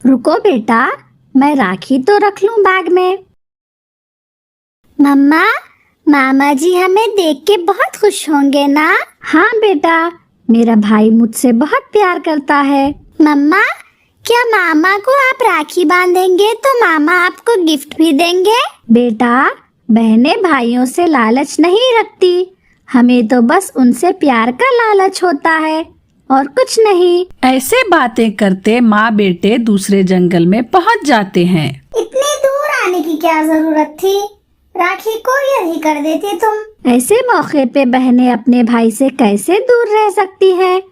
रुको बेटा, मैं राखी तो रख लूं बैग में। मम्मा, मामा जी हमें देख के बहुत खुश होंगे ना? हाँ बेटा, मेरा भाई मुझसे बहुत प्यार करता है। मम्मा, क्या मामा को आप राखी बांधेंगे तो मामा आपको गिफ्ट भी देंगे? बेटा, बहनें भाइयों से लालच नहीं रखती, हमें तो बस उनसे प्यार का लालच होता है और कुछ नहीं। ऐसे बातें करते माँ बेटे दूसरे जंगल में पहुँच जाते हैं। इतनी दूर आने की क्या जरूरत थी? राखी कोरियर ही कर देती तुम। ऐसे मौके पे बहनें अपने भाई से कैसे दूर रह सकती हैं?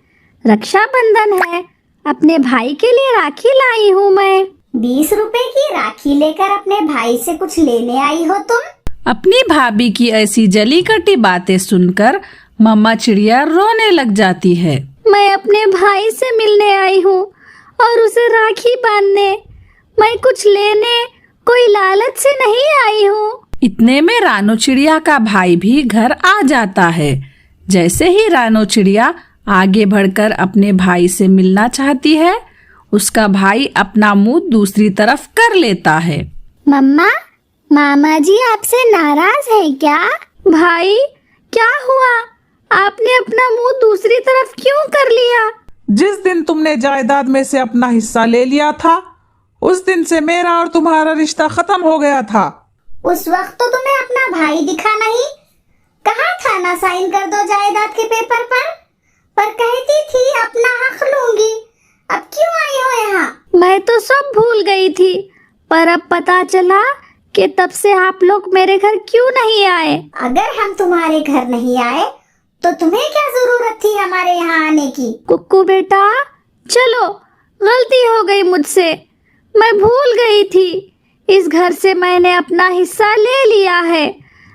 रक्षाबंधन है, अपने भाई के लिए राखी लाई हूँ मैं। 20 रुपए की राखी लेकर अपने भाई से कुछ लेने आई हो तुम? अपनी भाभी की ऐसी जली कटी बातें सुनकर मम्मा चिड़िया रोने लग जाती है। मैं अपने भाई से मिलने आई हूँ और उसे राखी बांधने। मैं कुछ लेने कोई लालच से नहीं आई हूँ। इतने में रानो चिड़िया का भाई भी घर आ जाता है। जैसे ही रानो चिड़िया आगे बढ़कर अपने भाई से मिलना चाहती है, उसका भाई अपना मुंह दूसरी तरफ कर लेता है। मम्मा, मामा जी आपसे नाराज है क्या? भाई, क्या हुआ? आपने अपना मुंह दूसरी तरफ क्यों कर लिया? जिस दिन तुमने जायदाद में से अपना हिस्सा ले लिया था, उस दिन से मेरा और तुम्हारा रिश्ता खत्म हो गया था। उस वक्त तो तुम्हें अपना भाई दिखा नहीं। कहा था ना साइन कर दो जायदाद के पेपर पर कहती थी अपना हक लूंगी। अब क्यों आई हो यहाँ? मैं तो सब भूल गई थी, पर अब पता चला कि तब से आप लोग मेरे घर क्यों नहीं आए। अगर हम तुम्हारे घर नहीं आए तो तुम्हें क्या जरूरत थी हमारे यहाँ आने की? कुक्कू बेटा, चलो, गलती हो गई मुझसे, मैं भूल गई थी। इस घर से मैंने अपना हिस्सा ले लिया है,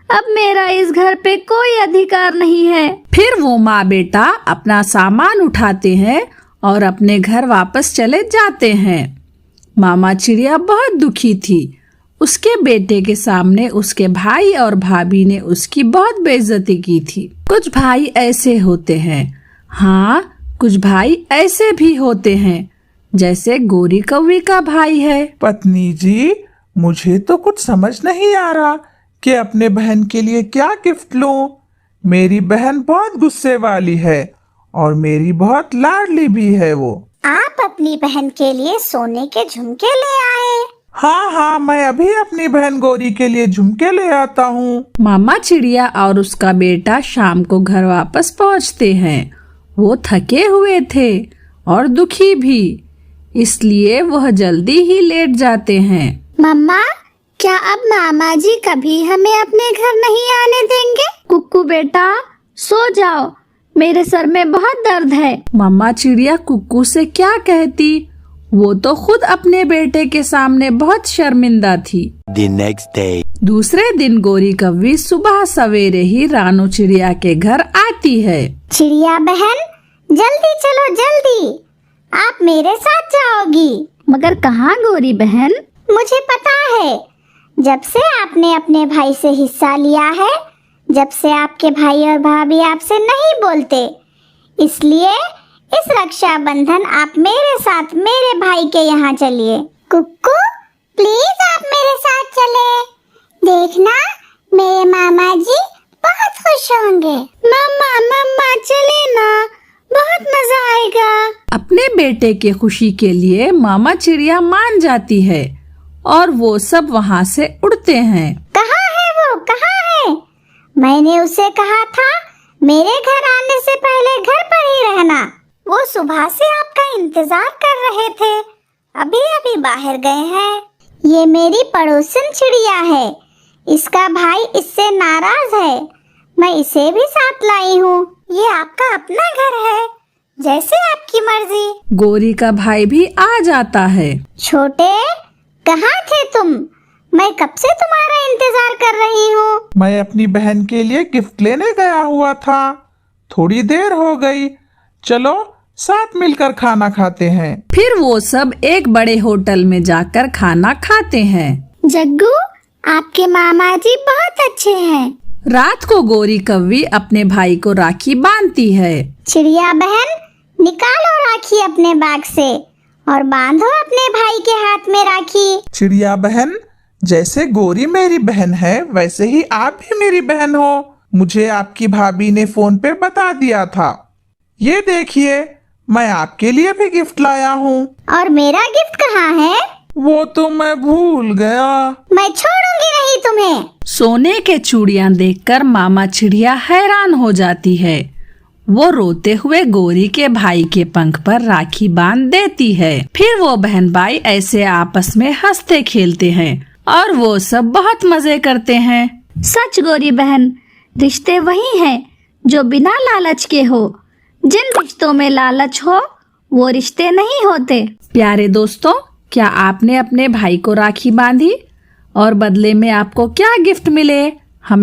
अब मेरा इस घर पे कोई अधिकार नहीं है। फिर वो माँ बेटा अपना सामान उठाते हैं और अपने घर वापस चले जाते हैं। मामा चिड़िया बहुत दुखी थी। उसके बेटे के सामने उसके भाई और भाभी ने उसकी बहुत बेइज्जती की थी। कुछ भाई ऐसे होते हैं, हाँ, कुछ भाई ऐसे भी होते हैं, जैसे गोरी कौवी का भाई है। पत्नी जी, मुझे तो कुछ समझ नहीं आ रहा कि अपने बहन के लिए क्या गिफ्ट लूं। मेरी बहन बहुत गुस्से वाली है और मेरी बहुत लाडली भी है वो। आप अपनी बहन के लिए सोने के झुमके ले आए? हाँ, मैं अभी अपनी बहन गोरी के लिए झुमके ले आता हूँ। मामा चिड़िया और उसका बेटा शाम को घर वापस पहुँचते हैं। वो थके हुए थे और दुखी भी, इसलिए वह जल्दी ही लेट जाते हैं। मम्मा, क्या अब मामा जी कभी हमें अपने घर नहीं आने देंगे? कुक्कू बेटा, सो जाओ, मेरे सर में बहुत दर्द है। मम्मा चिड़िया कुक्कू से क्या कहती, वो तो खुद अपने बेटे के सामने बहुत शर्मिंदा थी। The next day. दूसरे दिन गोरी कौवी सुबह सवेरे ही रानो चिड़िया के घर आती है। चिड़िया बहन, जल्दी चलो, जल्दी, आप मेरे साथ जाओगी। मगर कहाँ गोरी बहन? मुझे पता है, जब से आपने अपने भाई से हिस्सा लिया है, जब से आपके भाई और भाभी आपसे नहीं बोलते, इसलिए इस रक्षाबंधन आप मेरे साथ मेरे भाई के यहाँ चलिए। कुक्कू, प्लीज आप मेरे साथ चले, देखना मेरे मामा जी बहुत खुश होंगे। मम्मा चले ना, बहुत मजा आएगा। अपने बेटे के खुशी के लिए मामा चिड़िया मान जाती है और वो सब वहाँ से उड़ते हैं। कहाँ है वो, कहाँ है? मैंने उसे कहा था मेरे घर आने से पहले घर पर ही रहना। वो सुबह से आपका इंतजार कर रहे थे, अभी अभी बाहर गए हैं। ये मेरी पड़ोसन चिड़िया है, इसका भाई इससे नाराज है, मैं इसे भी साथ लाई हूँ। ये आपका अपना घर है, जैसे आपकी मर्जी। गोरी का भाई भी आ जाता है। छोटे, कहाँ थे तुम? मैं कब से तुम्हारा इंतजार कर रही हूँ। मैं अपनी बहन के लिए गिफ्ट लेने गया हुआ था, थोड़ी देर हो गई, चलो साथ मिलकर खाना खाते हैं। फिर वो सब एक बड़े होटल में जाकर खाना खाते हैं। जग्गू, आपके मामा जी बहुत अच्छे हैं। रात को गोरी कौवी अपने भाई को राखी बांधती है। चिड़िया बहन, निकालो राखी अपने बैग से और बांधो अपने भाई के हाथ में राखी। चिड़िया बहन, जैसे गोरी मेरी बहन है वैसे ही आप भी मेरी बहन हो। मुझे आपकी भाभी ने फोन पे बता दिया था। ये देखिए, मैं आपके लिए भी गिफ्ट लाया हूँ। और मेरा गिफ्ट कहाँ है? वो तो मैं भूल गया। मैं छोड़ूंगी नहीं तुम्हें। सोने के चूड़ियां देखकर मामा चिड़िया हैरान हो जाती है। वो रोते हुए गोरी के भाई के पंख पर राखी बांध देती है। फिर वो बहन भाई ऐसे आपस में हंसते खेलते हैं और वो सब बहुत मजे करते हैं। सच गोरी बहन, रिश्ते वही हैं जो बिना लालच के हो। जिन रिश्तों में लालच हो वो रिश्ते नहीं होते। प्यारे दोस्तों, क्या आपने अपने भाई को राखी बांधी और बदले में आपको क्या गिफ्ट मिले?